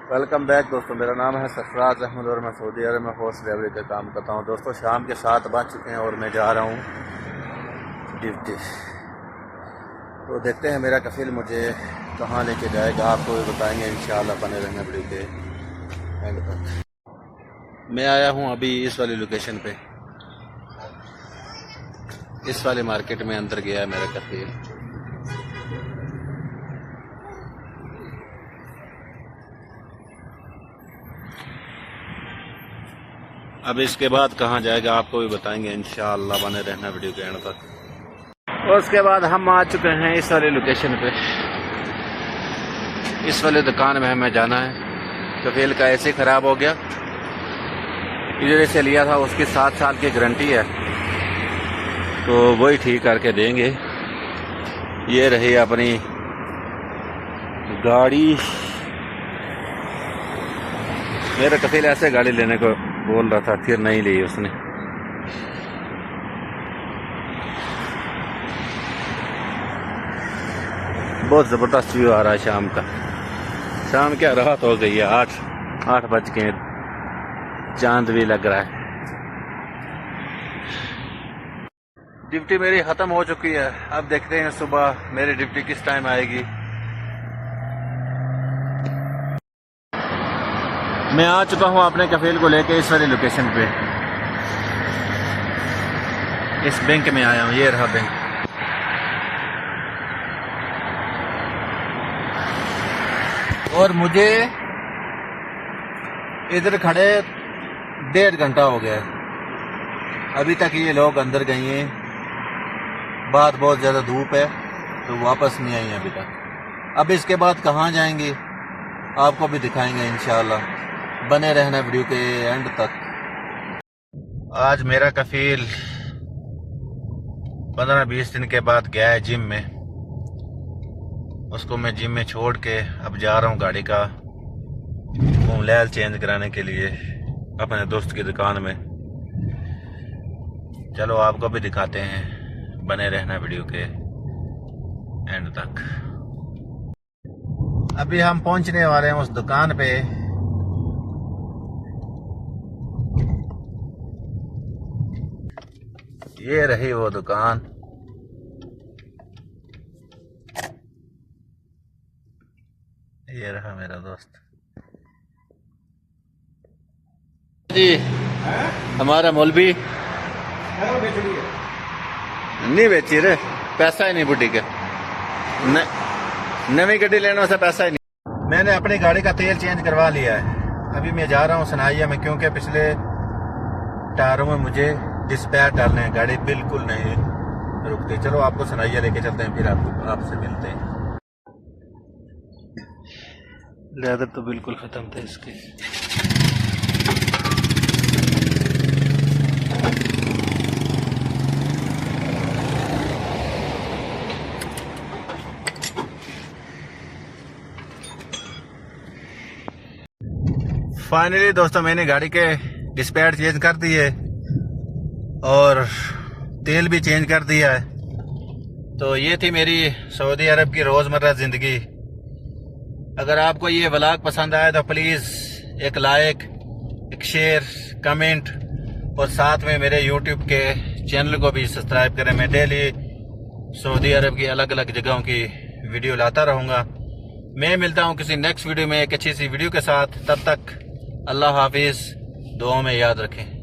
Welcome back दोस्तों। मेरा नाम है सरफराज अहमद और मैं सऊदी अरब में हॉर्स ड्राइवरी का काम करता हूं। दोस्तों शाम के 7 बज चुके हैं और मैं जा रहा हूं ड्यूटी। तो देखते हैं मेरा कफील मुझे कहां लेके जाएगा, आपको भी बताएंगे इंशाल्लाह। बने रहना वीडियो के एंड तक। मैं आया हूं अभी इस वाली लोकेशन पे, इस वाले मार्केट में अंदर गया है मेरा कफील। अब इसके बाद कहाँ जाएगा आपको भी बताएंगे इंशाअल्लाह। बने रहना वीडियो के एंड तक। और उसके बाद हम आ चुके हैं इस वाले लोकेशन पे, इस वाले दुकान में हमें जाना है। कफील का ऐसे खराब हो गया, इधर से लिया था, उसकी 7 साल की गारंटी है, तो वही ठीक करके देंगे। ये रही अपनी गाड़ी। मेरा कफील ऐसे गाड़ी लेने को बोल रहा था, फिर नहीं ली उसने। बहुत जबरदस्त व्यू आ रहा है शाम का। शाम क्या रात हो गई है, 8 बज के, चांद भी लग रहा है। ड्यूटी मेरी खत्म हो चुकी है। अब देखते हैं सुबह मेरी ड्यूटी किस टाइम आएगी। मैं आ चुका हूं अपने कफील को लेके इस वाली लोकेशन पे। इस बैंक में आया हूं, ये रहा बैंक। और मुझे इधर खड़े 1.5 घंटा हो गया, अभी तक ये लोग अंदर गए हैं। बाहर बहुत ज़्यादा धूप है तो वापस नहीं आई अभी तक। अब इसके बाद कहाँ जाएंगे आपको भी दिखाएंगे इंशाअल्लाह। बने रहना वीडियो के एंड तक। आज मेरा कफील 15-20 दिन के बाद गया है जिम में। उसको मैं जिम में छोड़ के अब जा रहा हूँ गाड़ी का मोबाइल चेंज कराने के लिए अपने दोस्त की दुकान में। चलो आपको भी दिखाते हैं, बने रहना वीडियो के एंड तक। अभी हम पहुंचने वाले हैं उस दुकान पे। ये रही वो दुकान। ये रहा मेरा दोस्त जी। हमारा मौलवी नहीं बेची रे, पैसा ही नहीं बुढ़ी के। नवी गड्डी लेने से पैसा ही नहीं। मैंने अपनी गाड़ी का तेल चेंज करवा लिया है। अभी मैं जा रहा हूँ सनाइया में, क्योंकि पिछले टायरों में मुझे डिस्पेयर डालने हैं, गाड़ी बिल्कुल नहीं रुकती। चलो आपको सनाइया लेके चलते हैं, फिर आपसे मिलते हैं। लेदर तो बिल्कुल खत्म था इसके। फाइनली दोस्तों मैंने गाड़ी के डिस्पेयर चेंज कर दिए और तेल भी चेंज कर दिया है। तो ये थी मेरी सऊदी अरब की रोज़मर्रा ज़िंदगी। अगर आपको ये व्लॉग पसंद आया तो प्लीज़ एक लाइक, एक शेयर, कमेंट और साथ में मेरे यूट्यूब के चैनल को भी सब्सक्राइब करें। मैं डेली सऊदी अरब की अलग अलग जगहों की वीडियो लाता रहूँगा। मैं मिलता हूँ किसी नेक्स्ट वीडियो में एक अच्छी सी वीडियो के साथ। तब तक अल्लाह हाफिज़, दुआ में याद रखें।